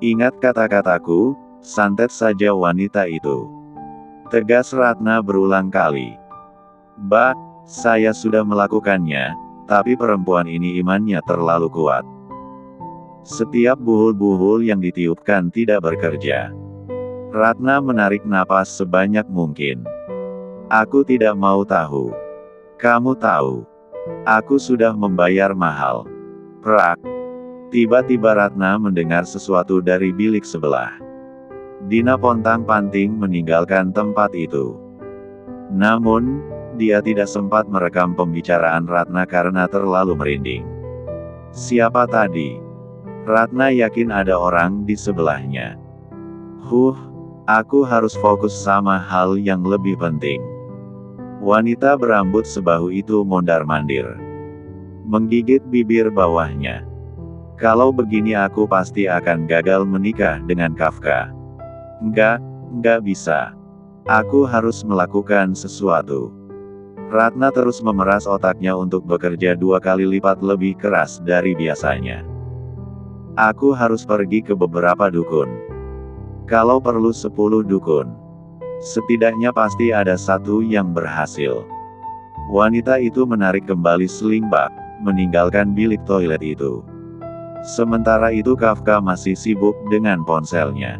Ingat kata-kataku, santet saja wanita itu. Tegas Ratna berulang kali. Mbak, saya sudah melakukannya, tapi perempuan ini imannya terlalu kuat. Setiap buhul-buhul yang ditiupkan tidak bekerja. Ratna menarik napas sebanyak mungkin. Aku tidak mau tahu. Kamu tahu. Aku sudah membayar mahal. Prak. Tiba-tiba Ratna mendengar sesuatu dari bilik sebelah. Dina pontang-panting meninggalkan tempat itu. Namun, dia tidak sempat merekam pembicaraan Ratna karena terlalu merinding. Siapa tadi? Ratna yakin ada orang di sebelahnya. Aku harus fokus sama hal yang lebih penting. Wanita berambut sebahu itu mondar-mandir. Menggigit bibir bawahnya. Kalau begini aku pasti akan gagal menikah dengan Kafka. Enggak bisa. Aku harus melakukan sesuatu. Ratna terus memeras otaknya untuk bekerja 2 kali lipat lebih keras dari biasanya. Aku harus pergi ke beberapa dukun. Kalau perlu 10 dukun. Setidaknya pasti ada satu yang berhasil. Wanita itu menarik kembali sling bag, meninggalkan bilik toilet itu. Sementara itu Kafka masih sibuk dengan ponselnya.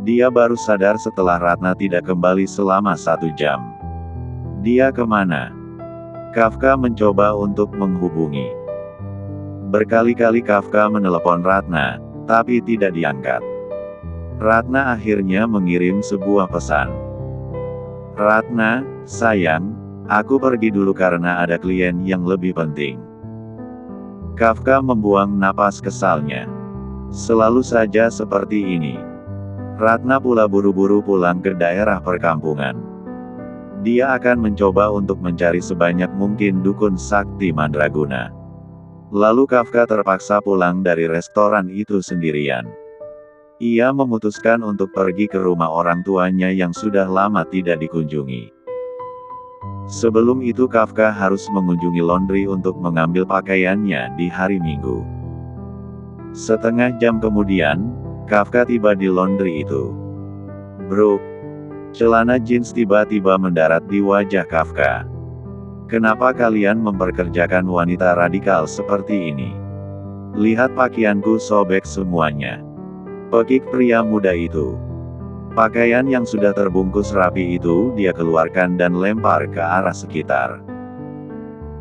Dia baru sadar setelah Ratna tidak kembali selama 1 jam. Dia kemana? Kafka mencoba untuk menghubungi. Berkali-kali Kafka menelepon Ratna, tapi tidak diangkat. Ratna akhirnya mengirim sebuah pesan. Ratna, sayang, aku pergi dulu karena ada klien yang lebih penting. Kafka membuang napas kesalnya. Selalu saja seperti ini. Ratna pula buru-buru pulang ke daerah perkampungan. Dia akan mencoba untuk mencari sebanyak mungkin dukun sakti mandraguna. Lalu Kafka terpaksa pulang dari restoran itu sendirian. Ia memutuskan untuk pergi ke rumah orang tuanya yang sudah lama tidak dikunjungi. Sebelum itu Kafka harus mengunjungi laundry untuk mengambil pakaiannya di hari Minggu. Setengah jam kemudian, Kafka tiba di laundry itu. Bro, celana jeans tiba-tiba mendarat di wajah Kafka. Kenapa kalian memperkerjakan wanita radikal seperti ini? Lihat pakaianku sobek semuanya. Pekik pria muda itu. Pakaian yang sudah terbungkus rapi itu dia keluarkan dan lempar ke arah sekitar.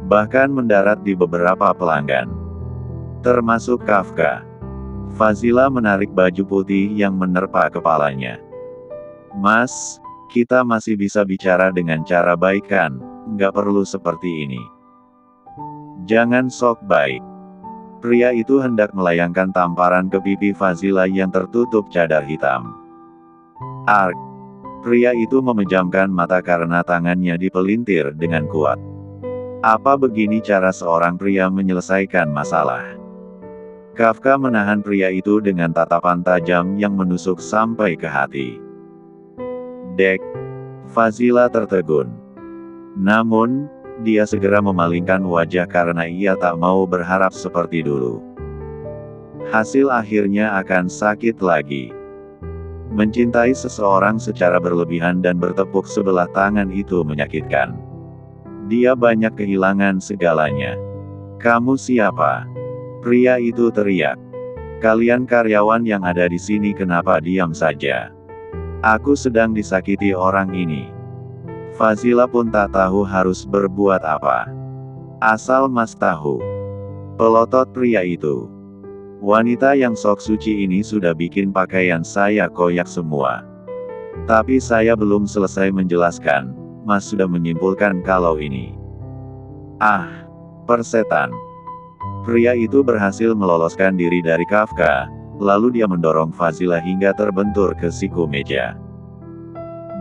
Bahkan mendarat di beberapa pelanggan. Termasuk Kafka. Fazila menarik baju putih yang menerpa kepalanya. Mas, kita masih bisa bicara dengan cara baik kan? Nggak perlu seperti ini. Jangan sok baik. Pria itu hendak melayangkan tamparan ke pipi Fazila yang tertutup cadar hitam. Ark. Pria itu memejamkan mata karena tangannya dipelintir dengan kuat. Apa begini cara seorang pria menyelesaikan masalah? Kafka menahan pria itu dengan tatapan tajam yang menusuk sampai ke hati. Dek. Fazila tertegun. Namun, dia segera memalingkan wajah karena ia tak mau berharap seperti dulu. Hasil akhirnya akan sakit lagi. Mencintai seseorang secara berlebihan dan bertepuk sebelah tangan itu menyakitkan. Dia banyak kehilangan segalanya. Kamu siapa? Pria itu teriak. Kalian karyawan yang ada di sini kenapa diam saja? Aku sedang disakiti orang ini. Fazila pun tak tahu harus berbuat apa. Asal Mas tahu. Pelotot pria itu. Wanita yang sok suci ini sudah bikin pakaian saya koyak semua. Tapi saya belum selesai menjelaskan, Mas sudah menyimpulkan kalau ini. Ah, persetan. Pria itu berhasil meloloskan diri dari Kafka, lalu dia mendorong Fazila hingga terbentur ke siku meja.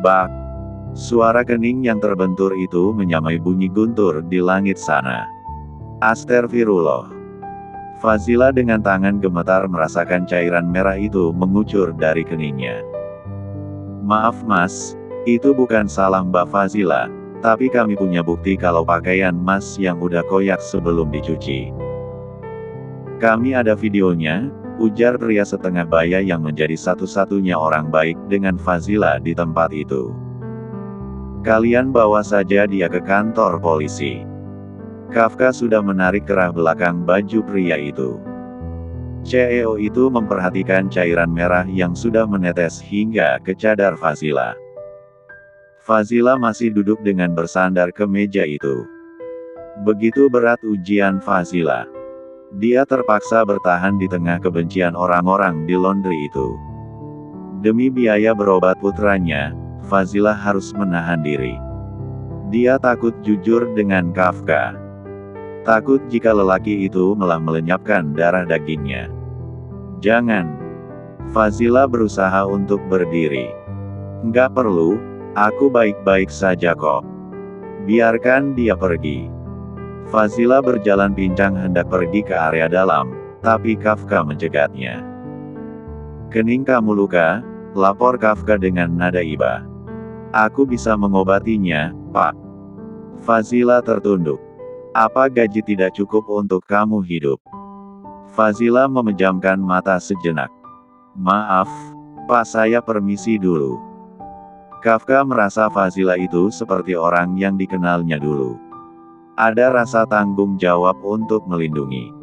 Bak. Suara kening yang terbentur itu menyamai bunyi guntur di langit sana. Astagfirullah. Fazila dengan tangan gemetar merasakan cairan merah itu mengucur dari keningnya. Maaf Mas, itu bukan salah Mbak Fazila, tapi kami punya bukti kalau pakaian Mas yang udah koyak sebelum dicuci. Kami ada videonya, ujar pria setengah baya yang menjadi satu-satunya orang baik dengan Fazila di tempat itu. Kalian bawa saja dia ke kantor polisi. Kafka sudah menarik kerah belakang baju pria itu. CEO itu memperhatikan cairan merah yang sudah menetes hingga ke cadar Fazila. Fazila masih duduk dengan bersandar ke meja itu. Begitu berat ujian Fazila. Dia terpaksa bertahan di tengah kebencian orang-orang di laundry itu. Demi biaya berobat putranya, Fazila harus menahan diri. Dia takut jujur dengan Kafka. Takut jika lelaki itu malah melenyapkan darah dagingnya. Jangan. Fazila berusaha untuk berdiri. Nggak perlu. Aku baik-baik saja kok. Biarkan dia pergi. Fazila berjalan pincang hendak pergi ke area dalam, tapi Kafka mencegatnya. Kening kamu luka, lapor Kafka dengan nada iba. Aku bisa mengobatinya, Pak. Fazila tertunduk. Apa gaji tidak cukup untuk kamu hidup? Fazila memejamkan mata sejenak. Maaf, Pak, saya permisi dulu. Kafka merasa Fazila itu seperti orang yang dikenalnya dulu. Ada rasa tanggung jawab untuk melindungi.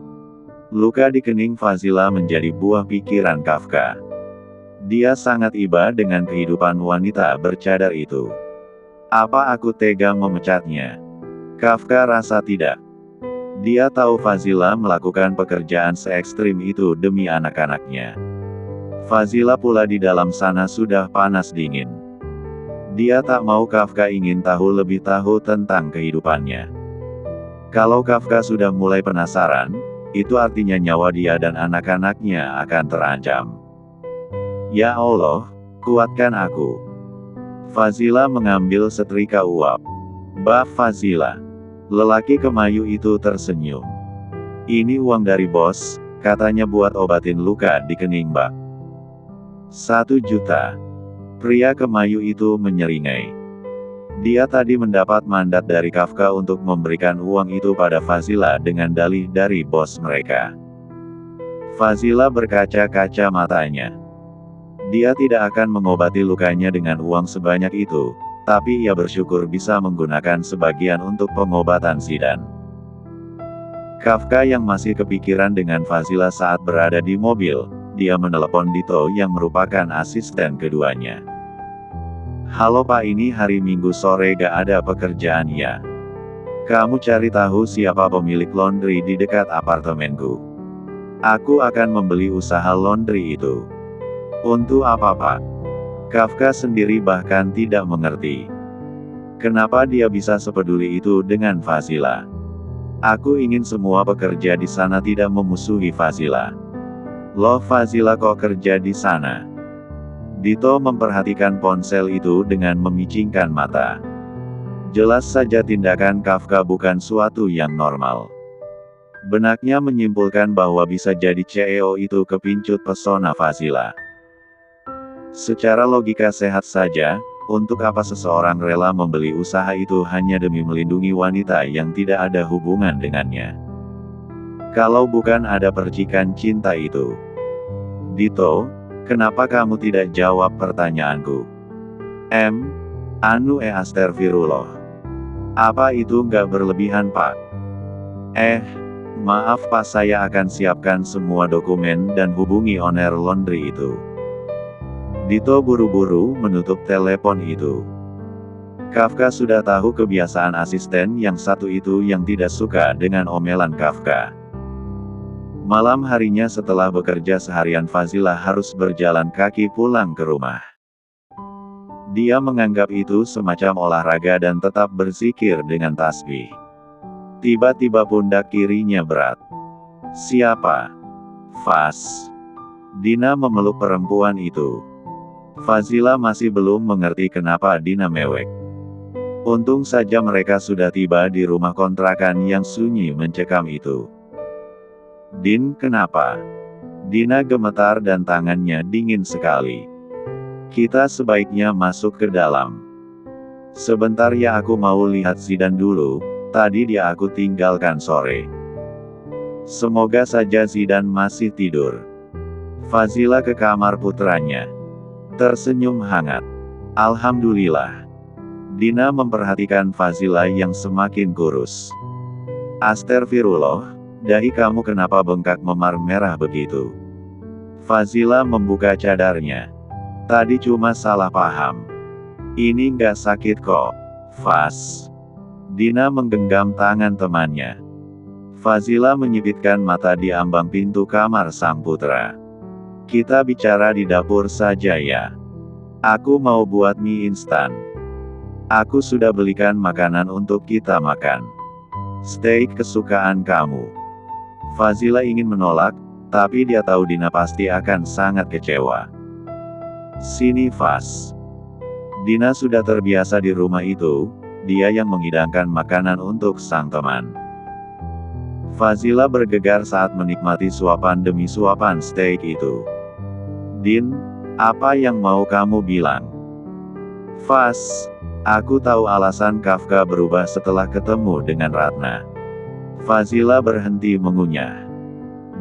Luka di kening Fazila menjadi buah pikiran Kafka. Dia sangat iba dengan kehidupan wanita bercadar itu. Apa aku tega memecatnya? Kafka rasa tidak. Dia tahu Fazila melakukan pekerjaan se-ekstrim itu demi anak-anaknya. Fazila pula di dalam sana sudah panas dingin. Dia tak mau Kafka ingin lebih tahu tentang kehidupannya. Kalau Kafka sudah mulai penasaran, itu artinya nyawa dia dan anak-anaknya akan terancam. Ya Allah, kuatkan aku. Fazila mengambil setrika uap. Mbak Fazila. Lelaki kemayu itu tersenyum. Ini uang dari bos, katanya buat obatin luka di kening Mbak. 1 juta. Pria kemayu itu menyeringai. Dia tadi mendapat mandat dari Kafka untuk memberikan uang itu pada Fazila dengan dalih dari bos mereka. Fazila berkaca-kaca matanya. Dia tidak akan mengobati lukanya dengan uang sebanyak itu, tapi ia bersyukur bisa menggunakan sebagian untuk pengobatan Zidan. Kafka yang masih kepikiran dengan Fazila saat berada di mobil, dia menelepon Dito yang merupakan asisten keduanya. Halo Pak, ini hari Minggu sore gak ada pekerjaan ya? Kamu cari tahu siapa pemilik laundry di dekat apartemenku. Aku akan membeli usaha laundry itu. Untuk apa Pak? Kafka sendiri bahkan tidak mengerti. Kenapa dia bisa sepeduli itu dengan Fazila? Aku ingin semua pekerja di sana tidak memusuhi Fazila. Loh, Fazila kok kerja di sana? Dito memperhatikan ponsel itu dengan memicingkan mata. Jelas saja tindakan Kafka bukan suatu yang normal. Benaknya menyimpulkan bahwa bisa jadi CEO itu kepincut pesona Fazila. Secara logika sehat saja, untuk apa seseorang rela membeli usaha itu hanya demi melindungi wanita yang tidak ada hubungan dengannya? Kalau bukan ada percikan cinta itu. Dito, kenapa kamu tidak jawab pertanyaanku? Astagfirullah. Apa itu nggak berlebihan Pak? Maaf Pak, saya akan siapkan semua dokumen dan hubungi owner laundry itu. Dito buru-buru menutup telepon itu. Kafka sudah tahu kebiasaan asisten yang satu itu yang tidak suka dengan omelan Kafka. Malam harinya setelah bekerja seharian, Fazila harus berjalan kaki pulang ke rumah. Dia menganggap itu semacam olahraga dan tetap berzikir dengan tasbih. Tiba-tiba pundak kirinya berat. Siapa? Faz. Dina memeluk perempuan itu. Fazila masih belum mengerti kenapa Dina mewek. Untung saja mereka sudah tiba di rumah kontrakan yang sunyi mencekam itu. Din, kenapa? Dina gemetar dan tangannya dingin sekali. Kita sebaiknya masuk ke dalam. Sebentar ya, aku mau lihat Zidan dulu, tadi dia aku tinggalkan sore. Semoga saja Zidan masih tidur. Fazila ke kamar putranya. Tersenyum hangat. Alhamdulillah. Dina memperhatikan Fazila yang semakin kurus. Astagfirullah, dahi kamu kenapa bengkak memar merah begitu? Fazila membuka cadarnya. Tadi cuma salah paham. Ini nggak sakit kok, Faz. Dina menggenggam tangan temannya. Fazila menyipitkan mata di ambang pintu kamar sang putra. Kita bicara di dapur saja ya. Aku mau buat mie instan. Aku sudah belikan makanan untuk kita makan. Steak kesukaan kamu. Fazila ingin menolak, tapi dia tahu Dina pasti akan sangat kecewa. Sini Faz. Dina sudah terbiasa di rumah itu, dia yang menghidangkan makanan untuk sang teman. Fazila bergegar saat menikmati suapan demi suapan steak itu. Din, apa yang mau kamu bilang? Faz, aku tahu alasan Kafka berubah setelah ketemu dengan Ratna. Fazila berhenti mengunyah.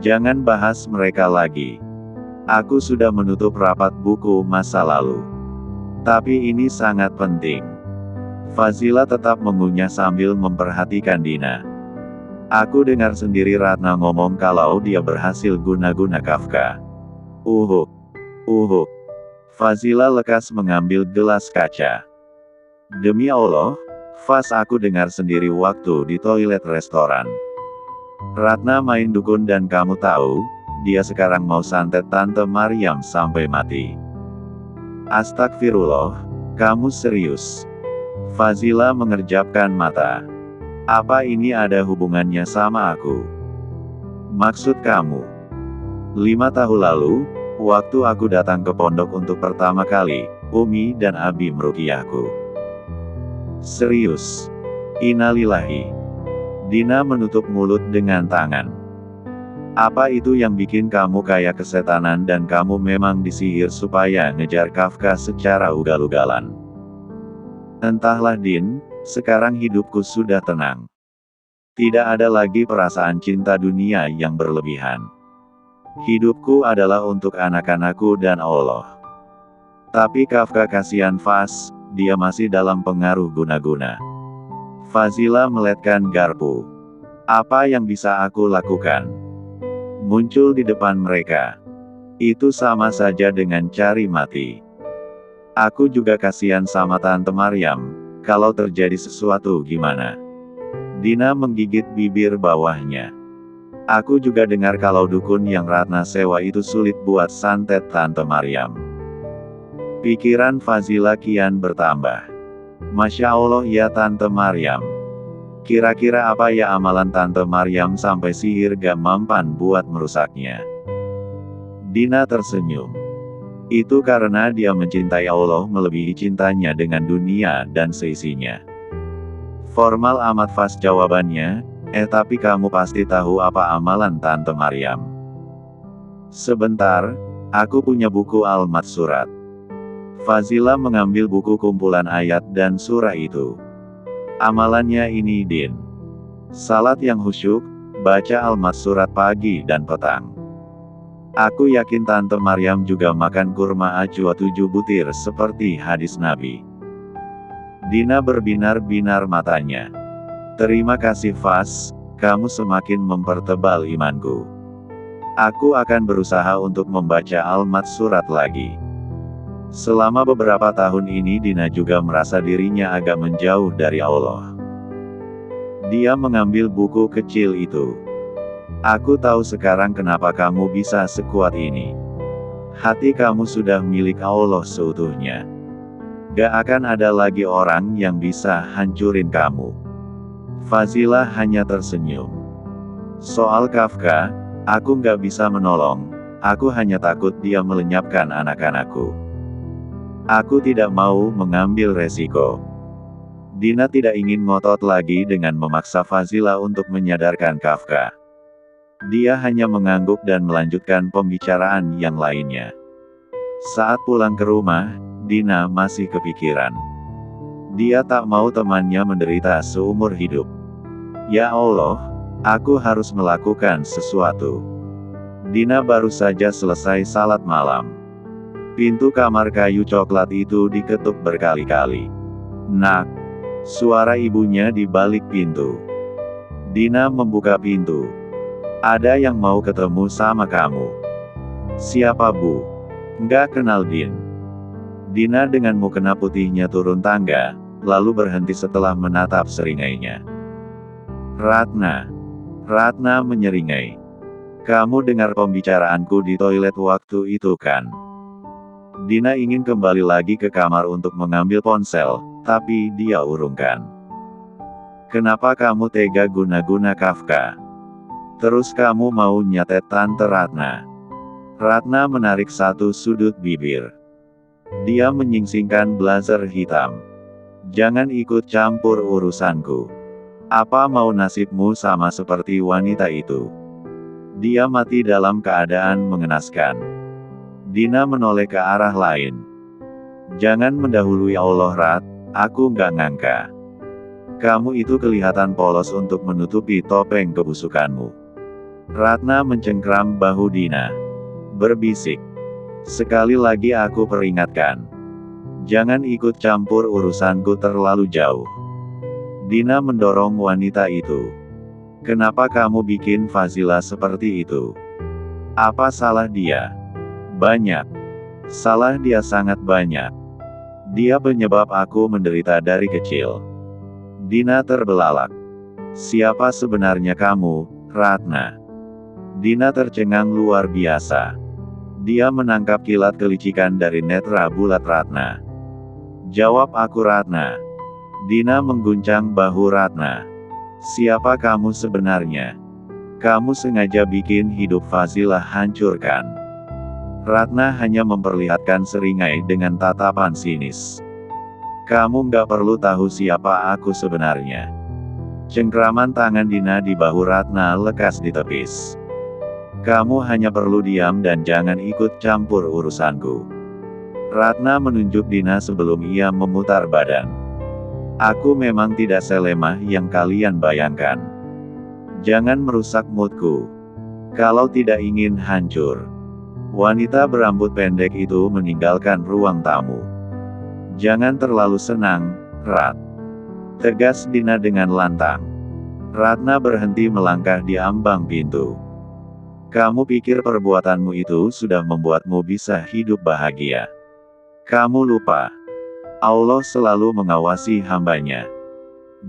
Jangan bahas mereka lagi. Aku sudah menutup rapat buku masa lalu. Tapi ini sangat penting. Fazila tetap mengunyah sambil memperhatikan Dina. Aku dengar sendiri Ratna ngomong kalau dia berhasil guna-guna Kafka. Uhuk. Fazila lekas mengambil gelas kaca. Demi Allah, Faz, aku dengar sendiri waktu di toilet restoran. Ratna main dukun dan kamu tahu, dia sekarang mau santet Tante Maryam sampai mati. Astagfirullah, kamu serius? Fazila mengerjapkan mata. Apa ini ada hubungannya sama aku? Maksud kamu? 5 tahun lalu, waktu aku datang ke pondok untuk pertama kali, Umi dan Abi meruqyahku. Serius? Innalillahi. Dina menutup mulut dengan tangan. Apa itu yang bikin kamu kayak kesetanan dan kamu memang disihir supaya ngejar Kafka secara ugal-ugalan? Entahlah Din, sekarang hidupku sudah tenang. Tidak ada lagi perasaan cinta dunia yang berlebihan. Hidupku adalah untuk anak-anakku dan Allah. Tapi Kafka kasihan Faz, dia masih dalam pengaruh guna-guna. Fazila meletkan garpu. Apa yang bisa aku lakukan? Muncul di depan mereka. Itu sama saja dengan cari mati. Aku juga kasihan sama Tante Maryam, kalau terjadi sesuatu gimana? Dina menggigit bibir bawahnya. Aku juga dengar kalau dukun yang Ratna sewa itu sulit buat santet Tante Maryam. Pikiran Fazila kian bertambah. Masya Allah ya Tante Maryam. Kira-kira apa ya amalan Tante Maryam sampai sihir gak mempan buat merusaknya? Dina tersenyum. Itu karena dia mencintai Allah melebihi cintanya dengan dunia dan seisinya. Formal amat Faz jawabannya, tapi kamu pasti tahu apa amalan Tante Maryam. Sebentar, aku punya buku Al-Mat Surat. Fazila mengambil buku kumpulan ayat dan surah itu. Amalannya ini Din. Salat yang khusyuk, baca Al-Mat Surat pagi dan petang. Aku yakin Tante Maryam juga makan kurma ajwa 7 butir seperti hadis Nabi. Dina berbinar-binar matanya. Terima kasih Faz, kamu semakin mempertebal imanku. Aku akan berusaha untuk membaca Al-Mat Surat lagi. Selama beberapa tahun ini Dina juga merasa dirinya agak menjauh dari Allah. Dia mengambil buku kecil itu. Aku tahu sekarang kenapa kamu bisa sekuat ini. Hati kamu sudah milik Allah seutuhnya. Gak akan ada lagi orang yang bisa hancurin kamu. Fazila hanya tersenyum. Soal Kafka, aku gak bisa menolong, aku hanya takut dia melenyapkan anak-anakku. Aku tidak mau mengambil resiko. Dina tidak ingin ngotot lagi dengan memaksa Fazila untuk menyadarkan Kafka. Dia hanya mengangguk dan melanjutkan pembicaraan yang lainnya. Saat pulang ke rumah, Dina masih kepikiran. Dia tak mau temannya menderita seumur hidup. Ya Allah, aku harus melakukan sesuatu. Dina baru saja selesai salat malam. Pintu kamar kayu coklat itu diketuk berkali-kali. "Nak!" Suara ibunya di balik pintu. Dina membuka pintu. "Ada yang mau ketemu sama kamu." "Siapa, Bu?" "Nggak kenal, Din." Dina dengan mukena putihnya turun tangga, lalu berhenti setelah menatap seringainya. "Ratna." Ratna menyeringai. "Kamu dengar pembicaraanku di toilet waktu itu kan?" Dina ingin kembali lagi ke kamar untuk mengambil ponsel, tapi dia urungkan. "Kenapa kamu tega guna-guna Kafka? Terus kamu mau nyatet Tante Ratna?" Ratna menarik satu sudut bibir. Dia menyingsingkan blazer hitam. "Jangan ikut campur urusanku. Apa mau nasibmu sama seperti wanita itu?" Dia mati dalam keadaan mengenaskan. Dina menoleh ke arah lain. "Jangan mendahului Allah, Rat. Aku nggak ngangka. Kamu itu kelihatan polos untuk menutupi topeng kebusukanmu." Ratna mencengkram bahu Dina. Berbisik. "Sekali lagi aku peringatkan. Jangan ikut campur urusanku terlalu jauh." Dina mendorong wanita itu. "Kenapa kamu bikin Fazila seperti itu? Apa salah dia?" "Banyak. Salah dia sangat banyak. Dia penyebab aku menderita dari kecil." Dina terbelalak. "Siapa sebenarnya kamu, Ratna?" Dina tercengang luar biasa. Dia menangkap kilat kelicikan dari netra bulat Ratna. "Jawab aku, Ratna." Dina mengguncang bahu Ratna. "Siapa kamu sebenarnya? Kamu sengaja bikin hidup Fazila hancur kan?" Ratna hanya memperlihatkan seringai dengan tatapan sinis. "Kamu nggak perlu tahu siapa aku sebenarnya." Cengkraman tangan Dina di bahu Ratna lekas ditepis. "Kamu hanya perlu diam dan jangan ikut campur urusanku." Ratna menunjuk Dina sebelum ia memutar badan. "Aku memang tidak selemah yang kalian bayangkan. Jangan merusak moodku. Kalau tidak ingin hancur." Wanita berambut pendek itu meninggalkan ruang tamu. "Jangan terlalu senang, Rat," tegas Dina dengan lantang. Ratna berhenti melangkah di ambang pintu. "Kamu pikir perbuatanmu itu sudah membuatmu bisa hidup bahagia? Kamu lupa. Allah selalu mengawasi hambanya.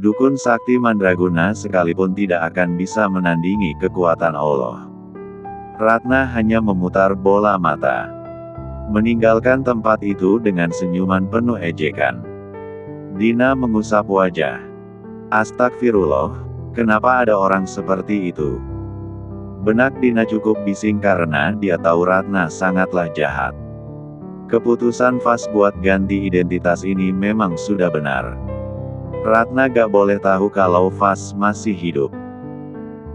Dukun sakti mandraguna sekalipun tidak akan bisa menandingi kekuatan Allah." Ratna hanya memutar bola mata. Meninggalkan tempat itu dengan senyuman penuh ejekan. Dina mengusap wajah. "Astagfirullah, kenapa ada orang seperti itu?" Benak Dina cukup bising karena dia tahu Ratna sangatlah jahat. Keputusan Fas buat ganti identitas ini memang sudah benar. Ratna gak boleh tahu kalau Fas masih hidup.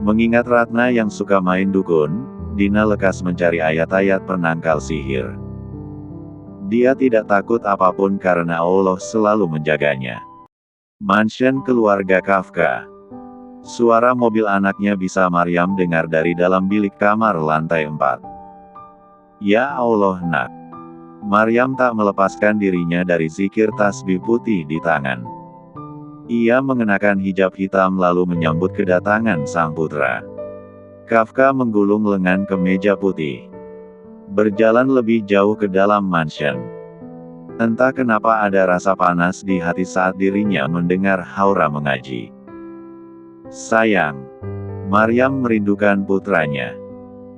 Mengingat Ratna yang suka main dukun, Dina lekas mencari ayat-ayat penangkal sihir. Dia tidak takut apapun karena Allah selalu menjaganya. Mansion keluarga Kafka. Suara mobil anaknya bisa Maryam dengar dari dalam bilik kamar lantai 4. "Ya Allah, Nak." Maryam tak melepaskan dirinya dari zikir tasbih putih di tangan. Ia mengenakan hijab hitam lalu menyambut kedatangan sang putra. Kafka menggulung lengan ke meja putih. Berjalan lebih jauh ke dalam mansion. Entah kenapa ada rasa panas di hati saat dirinya mendengar Haura mengaji. "Sayang." Maryam merindukan putranya.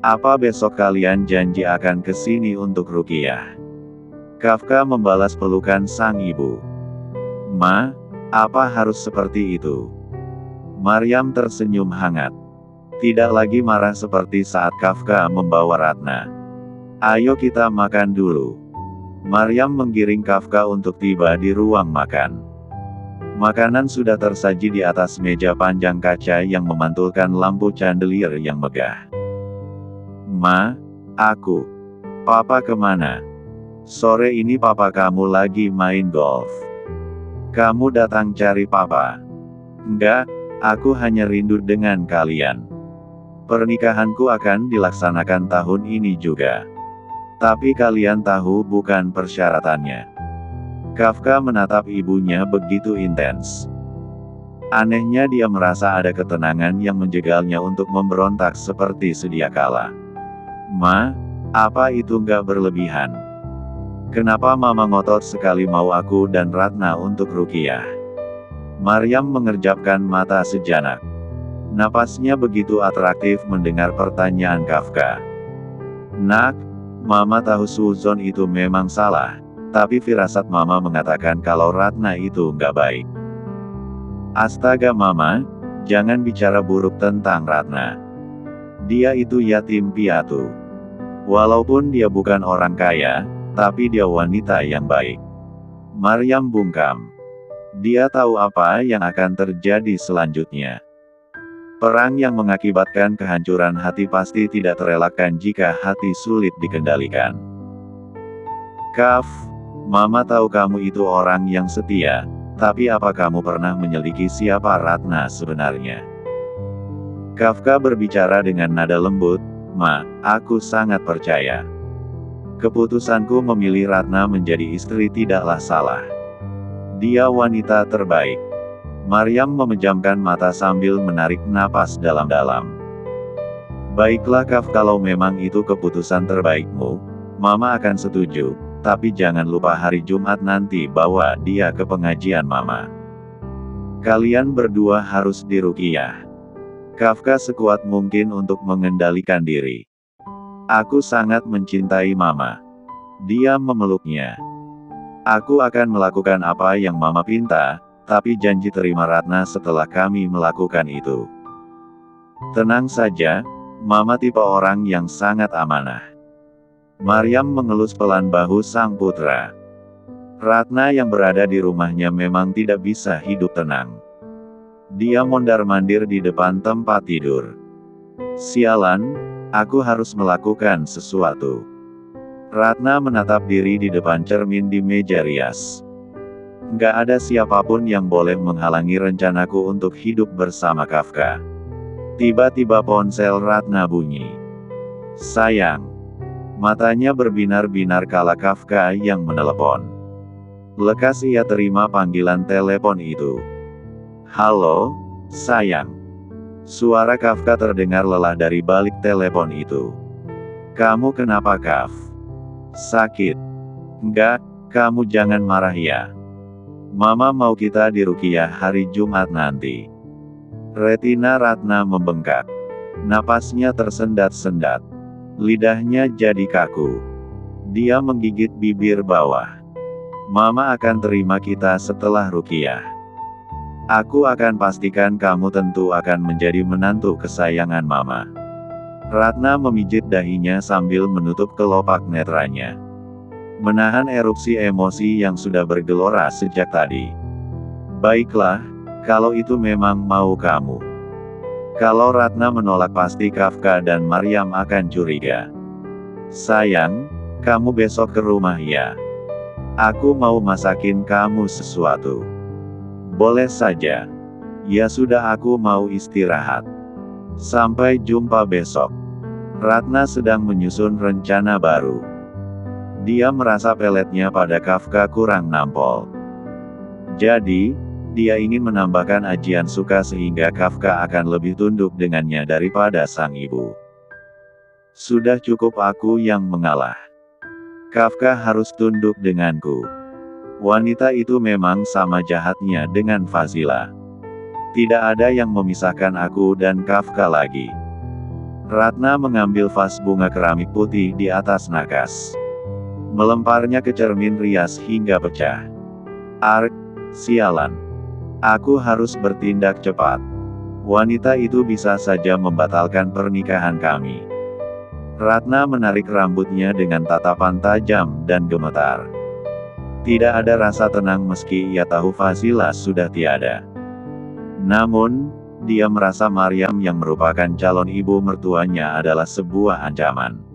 "Apa besok kalian janji akan kesini untuk ruqyah?" Kafka membalas pelukan sang ibu. "Ma, apa harus seperti itu?" Maryam tersenyum hangat. Tidak lagi marah seperti saat Kafka membawa Ratna. "Ayo kita makan dulu." Maryam menggiring Kafka untuk tiba di ruang makan. Makanan sudah tersaji di atas meja panjang kaca yang memantulkan lampu chandelier yang megah. "Ma, aku. Papa kemana?" "Sore ini papa kamu lagi main golf. Kamu datang cari papa?" "Enggak, aku hanya rindu dengan kalian." Pernikahanku akan dilaksanakan tahun ini juga. Tapi kalian tahu bukan persyaratannya. Kafka menatap ibunya begitu intens. Anehnya dia merasa ada ketenangan yang menjegalnya untuk memberontak seperti sedia kala. Ma, apa itu nggak berlebihan? Kenapa Mama ngotot sekali mau aku dan Ratna untuk ruqyah? Maryam mengerjapkan mata sejenak. Napasnya begitu atraktif mendengar pertanyaan Kafka. Nak, Mama tahu Suzon itu memang salah, tapi firasat Mama mengatakan kalau Ratna itu nggak baik. Astaga Mama, jangan bicara buruk tentang Ratna. Dia itu yatim piatu. Walaupun dia bukan orang kaya, tapi dia wanita yang baik. Maryam bungkam. Dia tahu apa yang akan terjadi selanjutnya. Perang yang mengakibatkan kehancuran hati pasti tidak terelakkan jika hati sulit dikendalikan. Kaf, Mama tahu kamu itu orang yang setia, tapi apa kamu pernah menyelidiki siapa Ratna sebenarnya? Kafka berbicara dengan nada lembut, Ma, aku sangat percaya. Keputusanku memilih Ratna menjadi istri tidaklah salah. Dia wanita terbaik. Maryam memejamkan mata sambil menarik napas dalam-dalam. Baiklah Kaf, kalau memang itu keputusan terbaikmu, Mama akan setuju, tapi jangan lupa hari Jumat nanti bawa dia ke pengajian Mama. Kalian berdua harus diruqyah. Kafka sekuat mungkin untuk mengendalikan diri. Aku sangat mencintai Mama. Dia memeluknya. Aku akan melakukan apa yang Mama pinta, tapi janji terima Ratna setelah kami melakukan itu. Tenang saja, Mama tipe orang yang sangat amanah. Maryam mengelus pelan bahu sang putra. Ratna yang berada di rumahnya memang tidak bisa hidup tenang. Dia mondar-mandir di depan tempat tidur. Sialan, aku harus melakukan sesuatu. Ratna menatap diri di depan cermin di meja rias. Nggak ada siapapun yang boleh menghalangi rencanaku untuk hidup bersama Kafka. Tiba-tiba ponsel Ratna bunyi. Sayang. Matanya berbinar-binar kala Kafka yang menelepon. Lekas ia terima panggilan telepon itu. Halo, sayang. Suara Kafka terdengar lelah dari balik telepon itu. Kamu kenapa Kaf? Sakit? Enggak, kamu jangan marah ya. Mama mau kita diruqyah hari Jumat nanti. Retina Ratna membengkak. Napasnya tersendat-sendat. Lidahnya jadi kaku. Dia menggigit bibir bawah. Mama akan terima kita setelah ruqyah. Aku akan pastikan kamu tentu akan menjadi menantu kesayangan Mama. Ratna memijit dahinya sambil menutup kelopak netranya. Menahan erupsi emosi yang sudah bergelora sejak tadi. Baiklah, kalau itu memang mau kamu. Kalau Ratna menolak pasti Kafka dan Maryam akan curiga. Sayang, kamu besok ke rumah ya. Aku mau masakin kamu sesuatu. Boleh saja. Ya sudah, aku mau istirahat. Sampai jumpa besok. Ratna sedang menyusun rencana baru. Dia merasa peletnya pada Kafka kurang nampol. Jadi, dia ingin menambahkan ajian suka sehingga Kafka akan lebih tunduk dengannya daripada sang ibu. Sudah cukup aku yang mengalah. Kafka harus tunduk denganku. Wanita itu memang sama jahatnya dengan Fazila. Tidak ada yang memisahkan aku dan Kafka lagi. Ratna mengambil vas bunga keramik putih di atas nakas. Melemparnya ke cermin rias hingga pecah. Ark, sialan. Aku harus bertindak cepat. Wanita itu bisa saja membatalkan pernikahan kami. Ratna menarik rambutnya dengan tatapan tajam dan gemetar. Tidak ada rasa tenang meski ia tahu Fazila sudah tiada. Namun, dia merasa Maryam yang merupakan calon ibu mertuanya adalah sebuah ancaman.